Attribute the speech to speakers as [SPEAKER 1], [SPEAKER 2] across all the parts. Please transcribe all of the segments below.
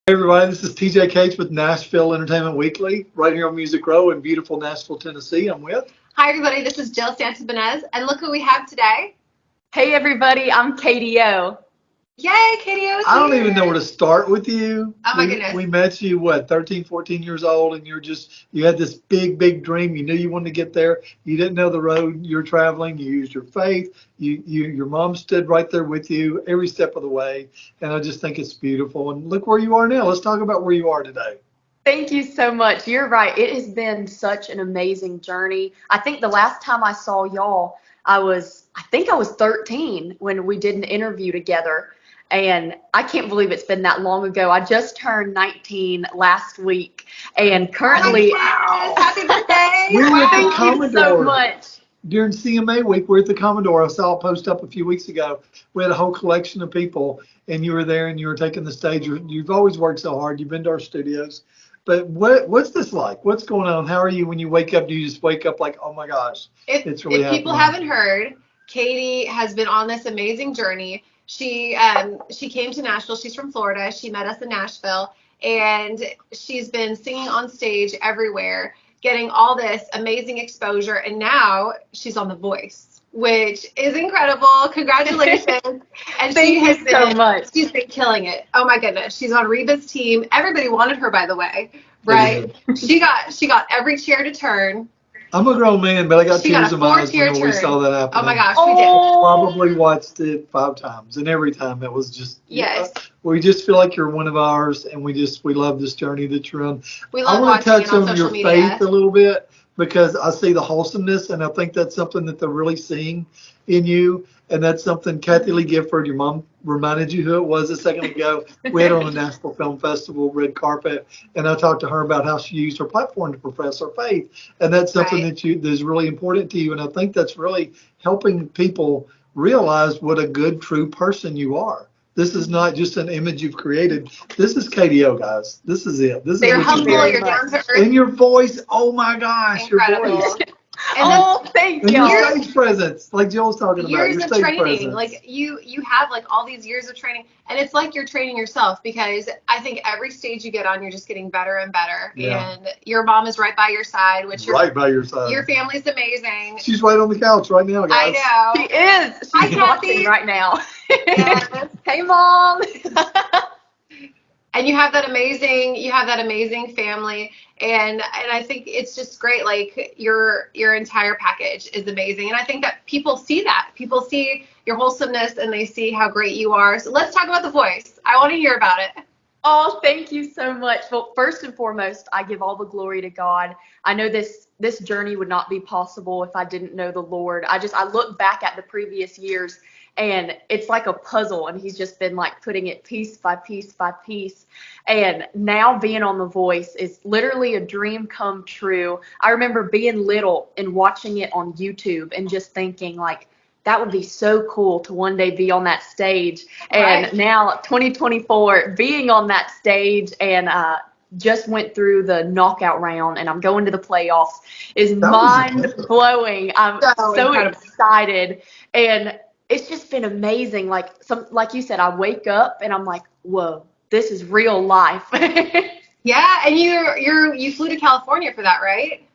[SPEAKER 1] Hey everybody, this is TJCates with Nashville Entertainment Weekly, right here on Music Row in beautiful Nashville, Tennessee. I'm with.
[SPEAKER 2] Hi everybody, this is Jill Santibanez, and look who we have today.
[SPEAKER 3] Hey everybody, I'm KDO.
[SPEAKER 2] Yay, KDO's
[SPEAKER 1] I don't
[SPEAKER 2] here.
[SPEAKER 1] even know where to start with you.
[SPEAKER 2] Oh my goodness.
[SPEAKER 1] We met you, 13, 14 years old, and you had this big dream. You knew you wanted to get there. You didn't know the road you were traveling. You used your faith. Your mom stood right there with you every step of the way, and I just think it's beautiful. And look where you are now. Let's talk about where you are today.
[SPEAKER 3] Thank you so much. You're right. It has been such an amazing journey. I think the last time I saw y'all, I think I was 13 when we did an interview together. And I can't believe it's been that long ago. I just turned 19 last week, and currently,
[SPEAKER 2] wow. Happy birthday!
[SPEAKER 1] We were at the
[SPEAKER 3] thank you
[SPEAKER 1] Commodore
[SPEAKER 3] so much.
[SPEAKER 1] During CMA week. We're at the Commodore. I saw a post up a few weeks ago. We had a whole collection of people, and you were there, and you were taking the stage. You've always worked so hard. You've been to our studios. But what's this like? What's going on? How are you when you wake up? Do you just wake up like, oh my gosh, it's really
[SPEAKER 2] If people haven't heard, Katie has been on this amazing journey. She came to Nashville. She's from Florida. She met us in Nashville, and she's been singing on stage everywhere, getting all this amazing exposure, and now she's on The Voice, which is incredible. Congratulations. And
[SPEAKER 3] Thank you so much.
[SPEAKER 2] She's been killing it. Oh my goodness. She's on Reba's team. Everybody wanted her, by the way, right? She got every chair to turn.
[SPEAKER 1] I'm a grown man, but I got
[SPEAKER 2] She
[SPEAKER 1] tears
[SPEAKER 2] got a
[SPEAKER 1] in my eyes when
[SPEAKER 2] 4-tier
[SPEAKER 1] we
[SPEAKER 2] turn.
[SPEAKER 1] saw that happen.
[SPEAKER 2] Oh my gosh, we
[SPEAKER 1] Probably watched it 5 times, and every time it was just
[SPEAKER 2] Yes.
[SPEAKER 1] We just feel like you're one of ours, and we love this journey that you're on.
[SPEAKER 2] We love
[SPEAKER 1] I want to
[SPEAKER 2] watching
[SPEAKER 1] touch
[SPEAKER 2] it on
[SPEAKER 1] on your
[SPEAKER 2] social media.
[SPEAKER 1] faith a little bit because I see the wholesomeness, and I think that's something that they're really seeing in you, and that's something Kathy Lee Gifford, your mom, reminded you who it was a second ago. We had her on the Nashville Film Festival red carpet, and I talked to her about how she used her platform to profess her faith, and that's something
[SPEAKER 2] Right.
[SPEAKER 1] that is really important to you, and I think that's really helping people realize what a good, true person you are. This is not just an image you've created. This is KDO, guys. This is it. This
[SPEAKER 2] They're
[SPEAKER 1] is what you
[SPEAKER 2] humble,
[SPEAKER 1] do.
[SPEAKER 2] you're down to earth.
[SPEAKER 1] And your voice, oh my gosh,
[SPEAKER 2] Incredible.
[SPEAKER 1] your voice.
[SPEAKER 3] Oh, thank
[SPEAKER 1] And
[SPEAKER 3] you.
[SPEAKER 1] your stage presence, like Joel's talking about,
[SPEAKER 2] Years
[SPEAKER 1] your
[SPEAKER 2] of
[SPEAKER 1] stage
[SPEAKER 2] training,
[SPEAKER 1] presence.
[SPEAKER 2] like you have like all these years of training, and it's like you're training yourself, because I think every stage you get on, you're just getting better and better.
[SPEAKER 1] Yeah.
[SPEAKER 2] And your mom is right by your side, which
[SPEAKER 1] Right by your side.
[SPEAKER 2] your family's amazing.
[SPEAKER 1] She's right on the couch right now, guys.
[SPEAKER 2] I
[SPEAKER 3] She
[SPEAKER 2] know.
[SPEAKER 3] is.
[SPEAKER 2] Hi,
[SPEAKER 3] She's
[SPEAKER 2] Kathy.
[SPEAKER 3] watching right now.
[SPEAKER 2] Yes.
[SPEAKER 3] Hey, Mom.
[SPEAKER 2] And you have that amazing family, and I think it's just great. Like your entire package is amazing, and I think that people see that. People see your wholesomeness, and they see how great you are. So let's talk about The Voice. I want to hear about it.
[SPEAKER 3] Oh, thank you so much. Well, first and foremost, I give all the glory to God. I know this journey would not be possible if I didn't know the Lord. I look back at the previous years, and it's like a puzzle, and he's just been like putting it piece by piece by piece. And now being on The Voice is literally a dream come true. I remember being little and watching it on YouTube and just thinking like, that would be so cool to one day be on that stage. And
[SPEAKER 2] Right.
[SPEAKER 3] now 2024, being on that stage and just went through the knockout round, and I'm going to the playoffs is mind blowing. I'm
[SPEAKER 2] So
[SPEAKER 3] so
[SPEAKER 2] incredible.
[SPEAKER 3] excited, and it's just been amazing. Like you said, I wake up and I'm like, whoa, this is real life.
[SPEAKER 2] Yeah, and you flew to California for that, right?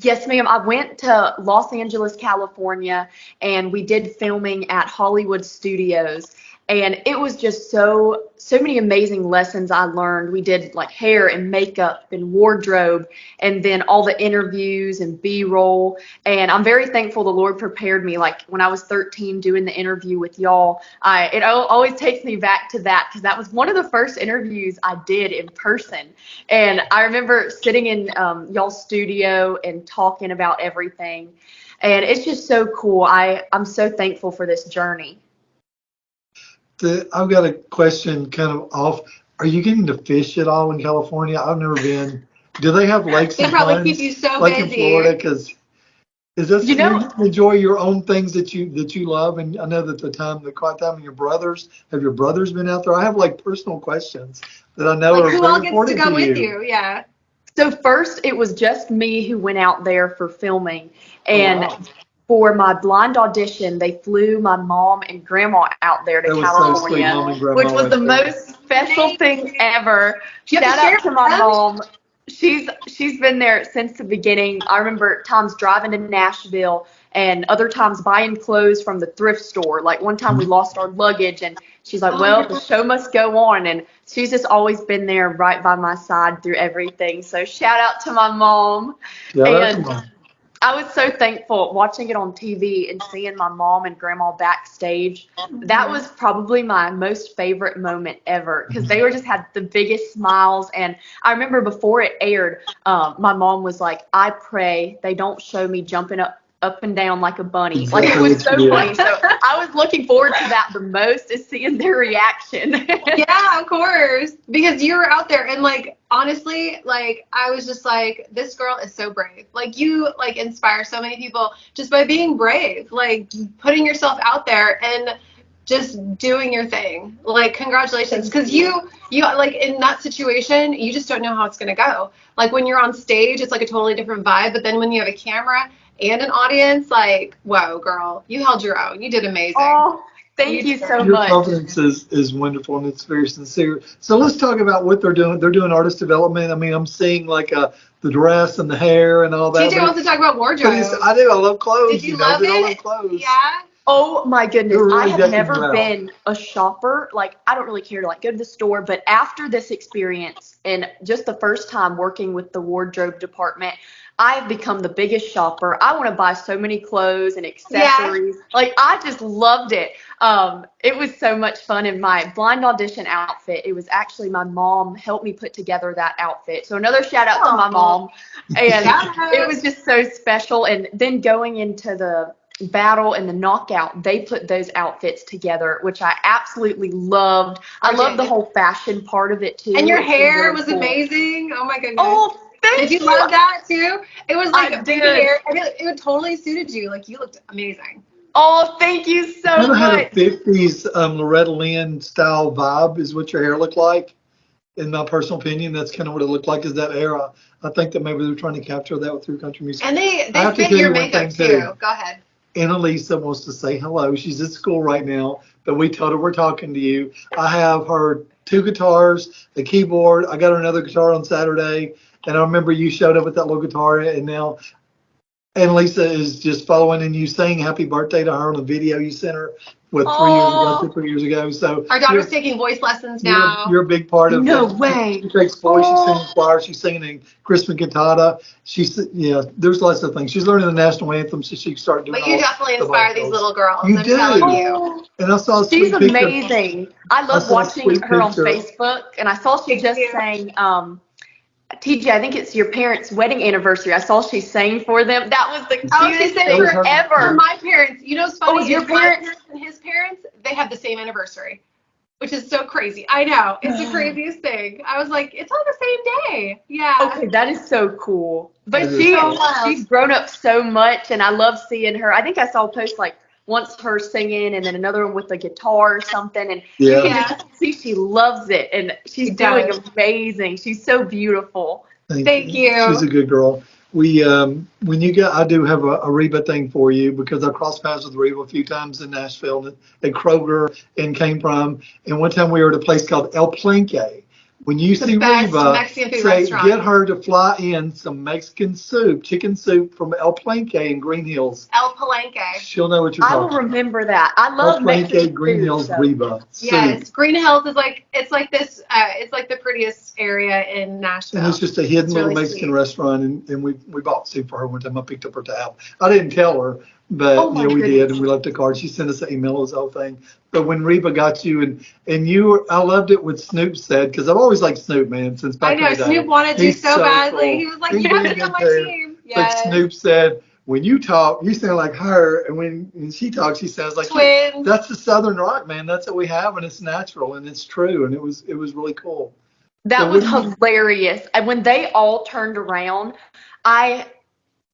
[SPEAKER 3] Yes, ma'am. I went to Los Angeles, California, and we did filming at Hollywood Studios. And it was just so many amazing lessons I learned. We did like hair and makeup and wardrobe, and then all the interviews and B-roll. And I'm very thankful the Lord prepared me. Like when I was 13 doing the interview with y'all, it always takes me back to that, because that was one of the first interviews I did in person. And I remember sitting in y'all's studio and talking about everything. And it's just so cool. I'm so thankful for this journey.
[SPEAKER 1] I've got a question kind of off. Are you getting to fish at all in California? I've never been. Do they have lakes
[SPEAKER 2] They
[SPEAKER 1] and
[SPEAKER 2] probably
[SPEAKER 1] ponds
[SPEAKER 2] keep you so
[SPEAKER 1] like
[SPEAKER 2] busy.
[SPEAKER 1] in Florida? Because is this
[SPEAKER 3] You know-
[SPEAKER 1] you enjoy your own things that you love? And I know that the quiet time of your brothers, have your brothers been out there? I have like personal questions that I know
[SPEAKER 2] Like
[SPEAKER 1] are
[SPEAKER 2] who
[SPEAKER 1] very
[SPEAKER 2] all gets to
[SPEAKER 1] important
[SPEAKER 2] go
[SPEAKER 1] to
[SPEAKER 2] with you? Yeah.
[SPEAKER 3] So first, it was just me who went out there for filming. And
[SPEAKER 1] wow.
[SPEAKER 3] for my blind audition, they flew my mom and grandma out there to
[SPEAKER 1] That was so sweet,
[SPEAKER 3] California,
[SPEAKER 1] Mom and Grandma.
[SPEAKER 3] which was the
[SPEAKER 1] right there.
[SPEAKER 3] most special thing ever.
[SPEAKER 2] You have
[SPEAKER 3] Shout
[SPEAKER 2] to share
[SPEAKER 3] out to
[SPEAKER 2] with
[SPEAKER 3] my
[SPEAKER 2] them?
[SPEAKER 3] mom. She's been there since the beginning. I remember times driving to Nashville and other times buying clothes from the thrift store. Like one time we lost our luggage and she's like, well, the show must go on. And she's just always been there right by my side through everything. So shout out to my mom.
[SPEAKER 1] Yeah, that's
[SPEAKER 3] And
[SPEAKER 1] Mom.
[SPEAKER 3] I was so thankful watching it on TV and seeing my mom and grandma backstage. That was probably my most favorite moment ever because they were just had the biggest smiles. And I remember before it aired, my mom was like, I pray they don't show me jumping up and down like a bunny. Like it was so funny. So I was looking forward to that the most, is seeing their reaction.
[SPEAKER 2] Yeah, of course. Because you were out there and like honestly, like I was just like, this girl is so brave. Like you like inspire so many people just by being brave, like putting yourself out there and just doing your thing. Like congratulations. Because you like in that situation, you just don't know how it's gonna go. Like when you're on stage, it's like a totally different vibe. But then when you have a camera and an audience, like, whoa, girl, you held your own. You did amazing.
[SPEAKER 3] Oh, thank you so
[SPEAKER 1] Your
[SPEAKER 3] much.
[SPEAKER 1] confidence is wonderful and it's very sincere. So let's talk about what they're doing. They're doing artist development. I mean, I'm seeing like the dress and the hair and all that.
[SPEAKER 2] TJ wants to talk about wardrobe.
[SPEAKER 1] I do. I love clothes.
[SPEAKER 2] Did you love it?
[SPEAKER 1] I love clothes.
[SPEAKER 2] Yeah.
[SPEAKER 3] Oh my goodness.
[SPEAKER 1] You're really
[SPEAKER 3] I have
[SPEAKER 1] decking
[SPEAKER 3] never
[SPEAKER 1] her out.
[SPEAKER 3] been a shopper. Like I don't really care to like go to the store, but after this experience and just the first time working with the wardrobe department, I've become the biggest shopper. I want to buy so many clothes and accessories. Yeah. Like I just loved it. It was so much fun. In my blind audition outfit, it was actually my mom helped me put together that outfit. So another shout out to my mom. And it was just so special. And then going into the battle and the knockout, they put those outfits together, which I absolutely loved. I love the whole fashion part of it too.
[SPEAKER 2] And your hair was amazing. Oh my goodness.
[SPEAKER 3] Oh, thank you.
[SPEAKER 2] Did you love that too? It was like
[SPEAKER 3] I
[SPEAKER 2] big
[SPEAKER 3] did.
[SPEAKER 2] hair. It totally suited you. Like you looked amazing.
[SPEAKER 3] Oh, thank you so
[SPEAKER 1] Kind of had a
[SPEAKER 3] much.
[SPEAKER 1] 50s Loretta Lynn style vibe is what your hair looked like. In my personal opinion, that's kind of what it looked like is that era. I think that maybe they're trying to capture that through country music.
[SPEAKER 2] And they
[SPEAKER 1] have to
[SPEAKER 2] fit
[SPEAKER 1] tell
[SPEAKER 2] your
[SPEAKER 1] you one
[SPEAKER 2] makeup
[SPEAKER 1] thing,
[SPEAKER 2] too.
[SPEAKER 1] too.
[SPEAKER 2] Go ahead.
[SPEAKER 1] Annalisa wants to say hello. She's at school right now, but we told her we're talking to you. I have her 2 guitars, a keyboard. I got her another guitar on Saturday, and I remember you showed up with that little guitar, and now Annalisa is just following, and you saying happy birthday to her on a video you sent her, 3 years ago. So
[SPEAKER 2] our daughter's taking voice lessons now.
[SPEAKER 1] You're a big part of
[SPEAKER 3] No
[SPEAKER 1] that.
[SPEAKER 3] way.
[SPEAKER 1] She takes voice. She's singing choir. She's singing in Christmas cantata. There's lots of things. She's learning the national anthem, so she can start doing.
[SPEAKER 2] But you definitely inspire these little girls.
[SPEAKER 1] You
[SPEAKER 2] I'm
[SPEAKER 1] do.
[SPEAKER 2] telling you.
[SPEAKER 1] And I saw a
[SPEAKER 3] She's
[SPEAKER 1] sweet picture.
[SPEAKER 3] amazing. I love watching her on Facebook, and I saw she just sang. TJ, I think it's your parents' wedding anniversary. I saw she sang for them. That was the cutest thing
[SPEAKER 2] for
[SPEAKER 3] ever.
[SPEAKER 2] my parents. You know what's funny?
[SPEAKER 3] Your parents
[SPEAKER 2] and his parents, they have the same anniversary, which is so crazy. I know. It's the craziest thing. I was like, it's on the same day. Yeah.
[SPEAKER 3] Okay, that is so cool. But
[SPEAKER 1] That
[SPEAKER 3] she's grown up so much, and I love seeing her. I think I saw a post like once her singing and then another one with the guitar or something, and you can just see she loves it, and she's doing amazing. She's so beautiful.
[SPEAKER 2] Thank you.
[SPEAKER 1] She's a good girl. We I do have a Reba thing for you because I crossed paths with Reba a few times in Nashville at Kroger and came from, and one time we were at a place called El Palenque. When you see Reba, say, get her to fly in some Mexican soup, chicken soup from El Palenque in Green Hills.
[SPEAKER 2] El Palenque.
[SPEAKER 1] She'll know what you're talking about.
[SPEAKER 3] I will remember that. I love
[SPEAKER 1] El Palenque,
[SPEAKER 3] Mexican
[SPEAKER 1] Green
[SPEAKER 3] food,
[SPEAKER 1] Hills,
[SPEAKER 3] so.
[SPEAKER 1] Reba.
[SPEAKER 2] Yes, Green Hills is like it's like the prettiest area in Nashville.
[SPEAKER 1] And it's just a hidden little Mexican restaurant, and we bought soup for her one time. I picked up her tab. I didn't tell her, but we did, and we left a card. She sent us an email, it was the whole thing. But when Reba got you, and you, I loved it what Snoop said, because I've always liked Snoop, man, since back in the day.
[SPEAKER 2] Snoop wanted you so badly.
[SPEAKER 1] Cool.
[SPEAKER 2] He was like, you have to be on my team.
[SPEAKER 1] Like Snoop said, when you talk, you sound like her, and when she talks, she sounds like
[SPEAKER 2] twins.
[SPEAKER 1] That's the Southern rock, man. That's what we have, and it's natural, and it's true, and it was really cool.
[SPEAKER 3] That was hilarious. And when they all turned around,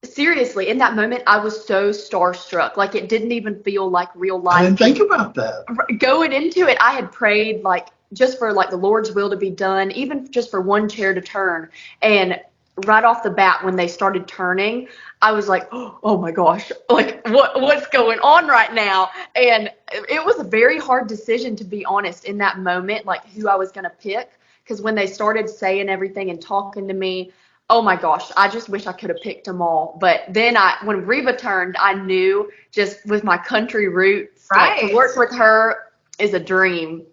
[SPEAKER 3] seriously, in that moment, I was so starstruck. Like, it didn't even feel like real life.
[SPEAKER 1] I didn't think about that.
[SPEAKER 3] Going into it, I had prayed, like, just for, like, the Lord's will to be done, even just for one chair to turn. And right off the bat when they started turning, I was like, oh my gosh, like what's going on right now? And it was a very hard decision, to be honest, in that moment, like who I was going to pick. Because when they started saying everything and talking to me, oh my gosh, I just wish I could have picked them all. But then when Reba turned, I knew, just with my country roots, like, to work with her is a dream.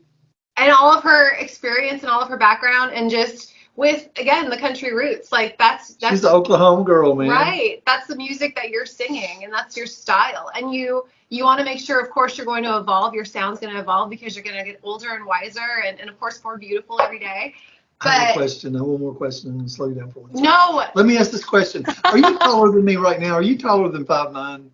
[SPEAKER 2] And all of her experience and all of her background, and just with, again, the country roots, like that's
[SPEAKER 1] she's the Oklahoma girl, man.
[SPEAKER 2] Right. That's the music that you're singing, and that's your style. And you want to make sure, of course, you're going to evolve. Your sound's going to evolve because you're going to get older and wiser, and of course more beautiful every day. But
[SPEAKER 1] I have a question. I have one more question, and slow you down for 1 second.
[SPEAKER 2] No.
[SPEAKER 1] Let me ask this question. Are you taller than me right now? Are you taller than 5'9"?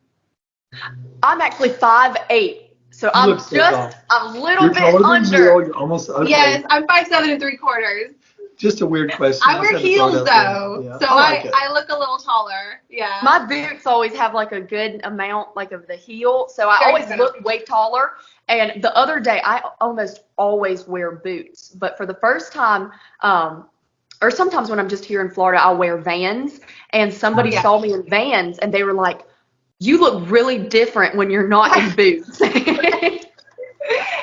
[SPEAKER 3] I'm actually 5'8". So I'm just a little
[SPEAKER 1] You're
[SPEAKER 3] bit
[SPEAKER 1] taller than
[SPEAKER 3] under.
[SPEAKER 1] Jill. You're almost okay.
[SPEAKER 2] Yes, I'm 5'7" and 3/4.
[SPEAKER 1] Just a weird question.
[SPEAKER 2] I wear heels though,
[SPEAKER 1] yeah.
[SPEAKER 2] so I look a little taller. Yeah.
[SPEAKER 3] My boots always have like a good amount, like, of the heel, so I always look way taller. And the other day, I almost always wear boots, but for the first time, or sometimes when I'm just here in Florida, I'll wear Vans, and somebody saw me in Vans, and they were like, "You look really different when you're not in boots."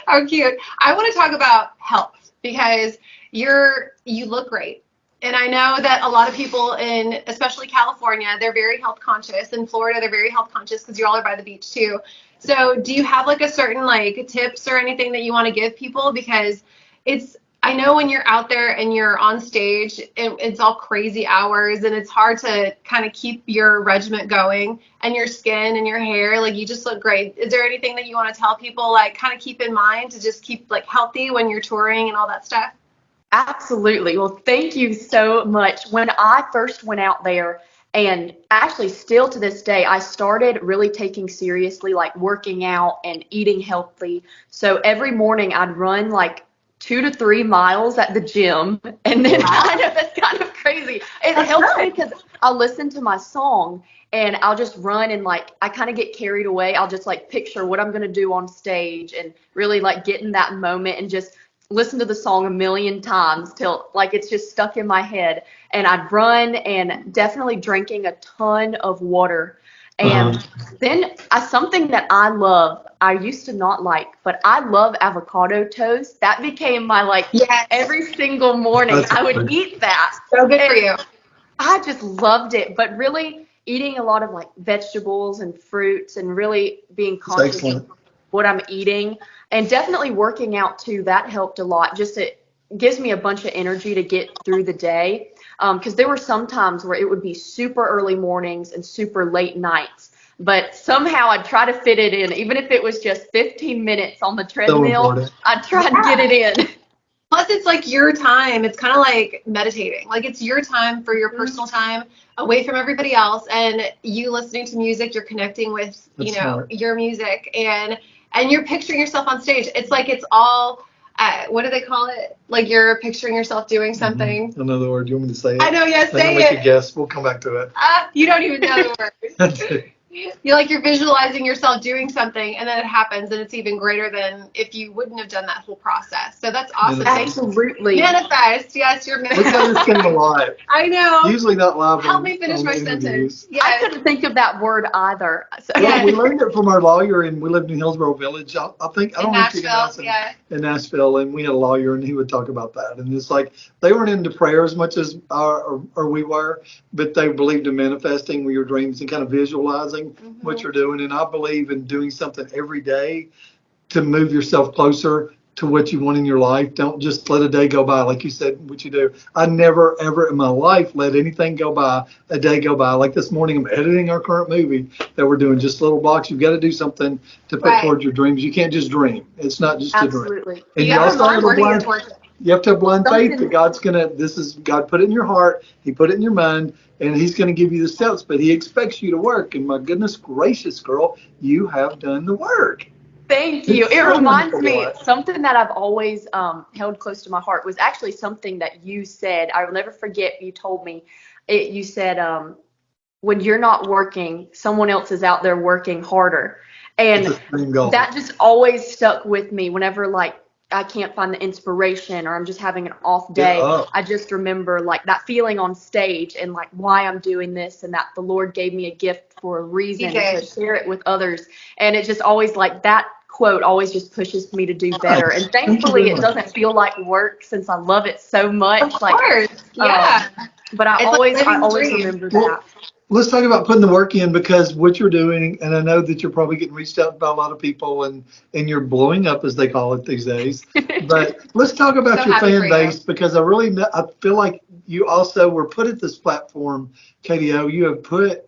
[SPEAKER 2] How cute. I want to talk about health, because you look great. And I know that a lot of people in, especially California, they're very health conscious. In Florida, they're very health conscious because you all are by the beach too. So do you have like a certain like tips or anything that you want to give people? Because I know when you're out there and you're on stage, it's all crazy hours, and it's hard to kind of keep your regiment going, and your skin and your hair, like, you just look great. Is there anything that you want to tell people, like, kind of keep in mind to just keep like healthy when you're touring and all that stuff?
[SPEAKER 3] Absolutely. Well, thank you so much. When I first went out there, and actually still to this day, I started really taking seriously, like, working out and eating healthy. So every morning I'd run like 2 to 3 miles at the gym, and then I know that's kind of crazy. It helps me because I'll listen to my song and I'll just run, and like I kind of get carried away. I'll just like picture what I'm gonna do on stage and really like get in that moment and just listen to the song a million times till like it's just stuck in my head. And I'd run, and definitely drinking a ton of water. And then something that I love, I used to not like, but I love avocado toast. That became my like every single morning I would eat that.
[SPEAKER 2] So good for you.
[SPEAKER 3] I just loved it. But really eating a lot of like vegetables and fruits, and really being conscious of what I'm eating, and definitely working out too, that helped a lot. Just it gives me a bunch of energy to get through the day. Because there were some times where it would be super early mornings and super late nights, but somehow I'd try to fit it in, even if it was just 15 minutes on the treadmill. I'd try to get it in.
[SPEAKER 2] Plus, it's like your time. It's kind of like meditating. Like, it's your time for your personal time, away from everybody else, and you listening to music. You're connecting with your music, and you're picturing yourself on stage. It's like it's all. What do they call it? Like, you're picturing yourself doing something.
[SPEAKER 1] Another word. You want me to say it?
[SPEAKER 2] I know, yes, say it.
[SPEAKER 1] Make a guess. We'll come back to it.
[SPEAKER 2] You don't even know the word. You're visualizing yourself doing something, and then it happens, and it's even greater than if you wouldn't have done that whole process. So that's awesome.
[SPEAKER 3] Absolutely.
[SPEAKER 2] Manifest. Yes, you're manifesting.
[SPEAKER 1] Look how this came alive.
[SPEAKER 2] I know.
[SPEAKER 1] Usually not live.
[SPEAKER 2] Help me finish my sentence.
[SPEAKER 3] Yes. I couldn't think of that word either. So.
[SPEAKER 1] Well, we learned it from our lawyer, and we lived in Hillsborough Village. I don't know if you guys in Nashville, and we had a lawyer, and he would talk about that. And it's like they weren't into prayer as much as or we were, but they believed in manifesting your dreams and kind of visualizing what you're doing. And I believe in doing something every day to move yourself closer to what you want in your life. Don't just let a day go by, like you said, what you do. I never, ever in my life let anything go by, a day go by. Like this morning, I'm editing our current movie that we're doing, just little blocks. You've got to do something to put towards your dreams. You can't just dream. It's not just a dream. And you also have to have blind faith that God's God put it in your heart. He put it in your mind, and he's going to give you the steps, but he expects you to work. And my goodness gracious, girl, you have done the work.
[SPEAKER 3] Thank you. It reminds me, something that I've always held close to my heart was actually something that you said. I will never forget. You told me, you said, when you're not working, someone else is out there working harder. And that just always stuck with me whenever, like, I can't find the inspiration, or I'm just having an off day.
[SPEAKER 1] Yeah.
[SPEAKER 3] I just remember like that feeling on stage and like why I'm doing this, and that the Lord gave me a gift for a reason to share it with others. And it just always like that quote always just pushes me to do better. And thankfully it doesn't feel like work since I love it so much.
[SPEAKER 2] Of course. Yeah.
[SPEAKER 3] But I
[SPEAKER 2] It's
[SPEAKER 3] always
[SPEAKER 2] like living the dream.
[SPEAKER 3] remember
[SPEAKER 1] Well,
[SPEAKER 3] that.
[SPEAKER 1] let's talk about putting the work in, because what you're doing, and I know that you're probably getting reached out by a lot of people, and you're blowing up, as they call it these days. But let's talk about
[SPEAKER 2] So
[SPEAKER 1] your
[SPEAKER 2] happy for
[SPEAKER 1] fan
[SPEAKER 2] you.
[SPEAKER 1] base, because I feel like you also were put at this platform, KDO.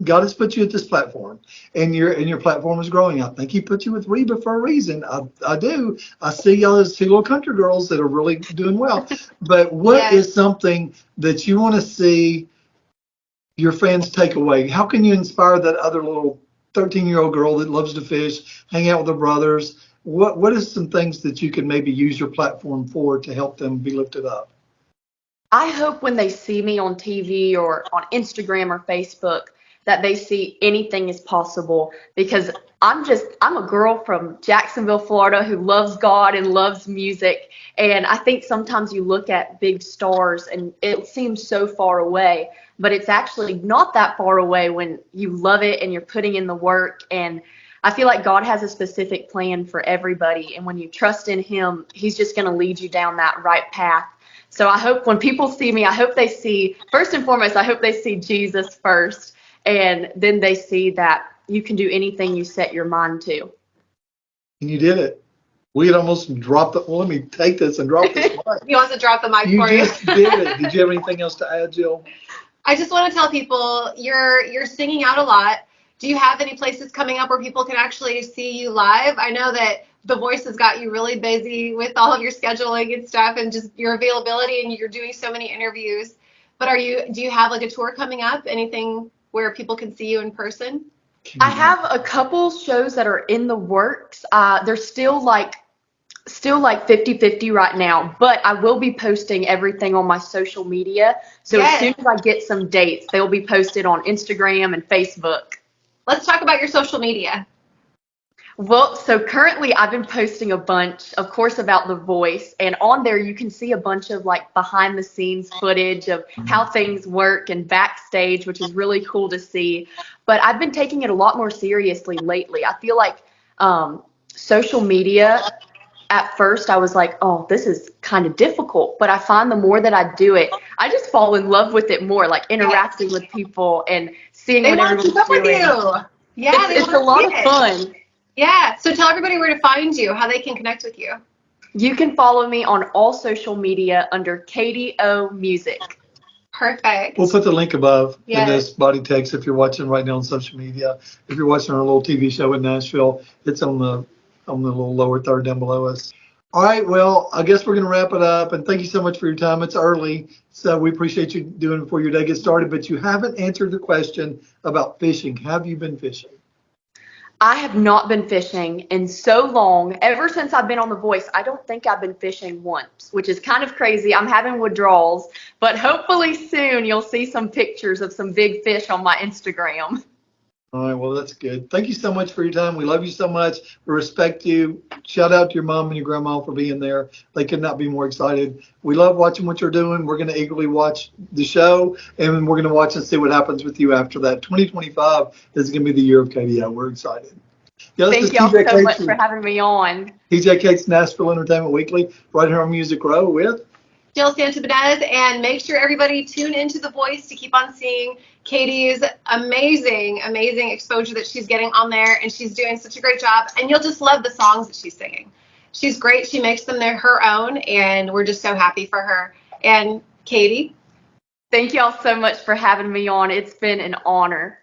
[SPEAKER 1] God has put you at this platform, and your platform is growing. I think He put you with Reba for a reason. I do. I see y'all as two little country girls that are really doing well. But what
[SPEAKER 2] Yes.
[SPEAKER 1] is something that you want to see your fans take away? How can you inspire that other little 13-year-old girl that loves to fish, hang out with her brothers? What is some things that you can maybe use your platform for to help them be lifted up?
[SPEAKER 3] I hope when they see me on TV or on Instagram or Facebook that they see anything is possible, because I'm a girl from Jacksonville, Florida, who loves God and loves music. And I think sometimes you look at big stars and it seems so far away, but it's actually not that far away when you love it and you're putting in the work. And I feel like God has a specific plan for everybody. And when you trust in Him, He's just going to lead you down that right path. So I hope when people see me, I hope they see, first and foremost, I hope they see Jesus first. And then they see that you can do anything you set your mind to.
[SPEAKER 1] And you did it. We had almost dropped it. Well, let me take this and drop this mic.
[SPEAKER 2] He wants to drop the mic
[SPEAKER 1] You
[SPEAKER 2] for you.
[SPEAKER 1] just did it. Did you have anything else to add, Jill?
[SPEAKER 2] I just want to tell people you're singing out a lot. Do you have any places coming up where people can actually see you live? I know that The Voice has got you really busy with all of your scheduling and stuff, and just your availability, and you're doing so many interviews. But do you have like a tour coming up? Anything where people can see you in person?
[SPEAKER 3] I have a couple shows that are in the works. They're still like 50-50 right now, but I will be posting everything on my social media. So
[SPEAKER 2] Yes.
[SPEAKER 3] As soon as I get some dates, they'll be posted on Instagram and Facebook.
[SPEAKER 2] Let's talk about your social media.
[SPEAKER 3] Well, so currently I've been posting a bunch, of course, about The Voice, and on there you can see a bunch of like behind the scenes footage of how things work and backstage, which is really cool to see. But I've been taking it a lot more seriously lately. I feel like social media, at first I was like, oh, this is kind of difficult, but I find the more that I do it, I just fall in love with it more, like interacting with people and seeing
[SPEAKER 2] They
[SPEAKER 3] what
[SPEAKER 2] want to
[SPEAKER 3] everyone's
[SPEAKER 2] keep up with
[SPEAKER 3] doing.
[SPEAKER 2] you. Yeah,
[SPEAKER 3] It's a lot of fun.
[SPEAKER 2] Yeah. So tell everybody where to find you, how they can connect with you.
[SPEAKER 3] You can follow me on all social media under KDO Music.
[SPEAKER 2] Perfect.
[SPEAKER 1] We'll put the link above in
[SPEAKER 2] Yes.
[SPEAKER 1] this body text if you're watching right now on social media. If you're watching our little TV show in Nashville, it's on the little lower third down below us. All right, well, I guess we're going to wrap it up. And thank you so much for your time. It's early, so we appreciate you doing it before your day gets started. But you haven't answered the question about fishing. Have you been fishing?
[SPEAKER 3] I have not been fishing in so long. Ever since I've been on The Voice, I don't think I've been fishing once, which is kind of crazy. I'm having withdrawals, but hopefully soon you'll see some pictures of some big fish on my Instagram.
[SPEAKER 1] All right, well, that's good. Thank you so much for your time. We love you so much. We respect you. Shout out to your mom and your grandma for being there. They could not be more excited. We love watching what you're doing. We're going to eagerly watch the show, and we're going to watch and see what happens with you after that. 2025 is going to be the year of KDO. We're excited. Yeah,
[SPEAKER 3] Thank y'all so much for having me on.
[SPEAKER 1] TJCates Nashville Entertainment Weekly, right here on Music Row with
[SPEAKER 2] Jill Santibanez, and make sure everybody tune into The Voice to keep on seeing Katie's amazing exposure that she's getting on there, and she's doing such a great job, and you'll just love the songs that she's singing. She's great. She makes them her own, and we're just so happy for her. And Katie?
[SPEAKER 3] Thank y'all so much for having me on. It's been an honor.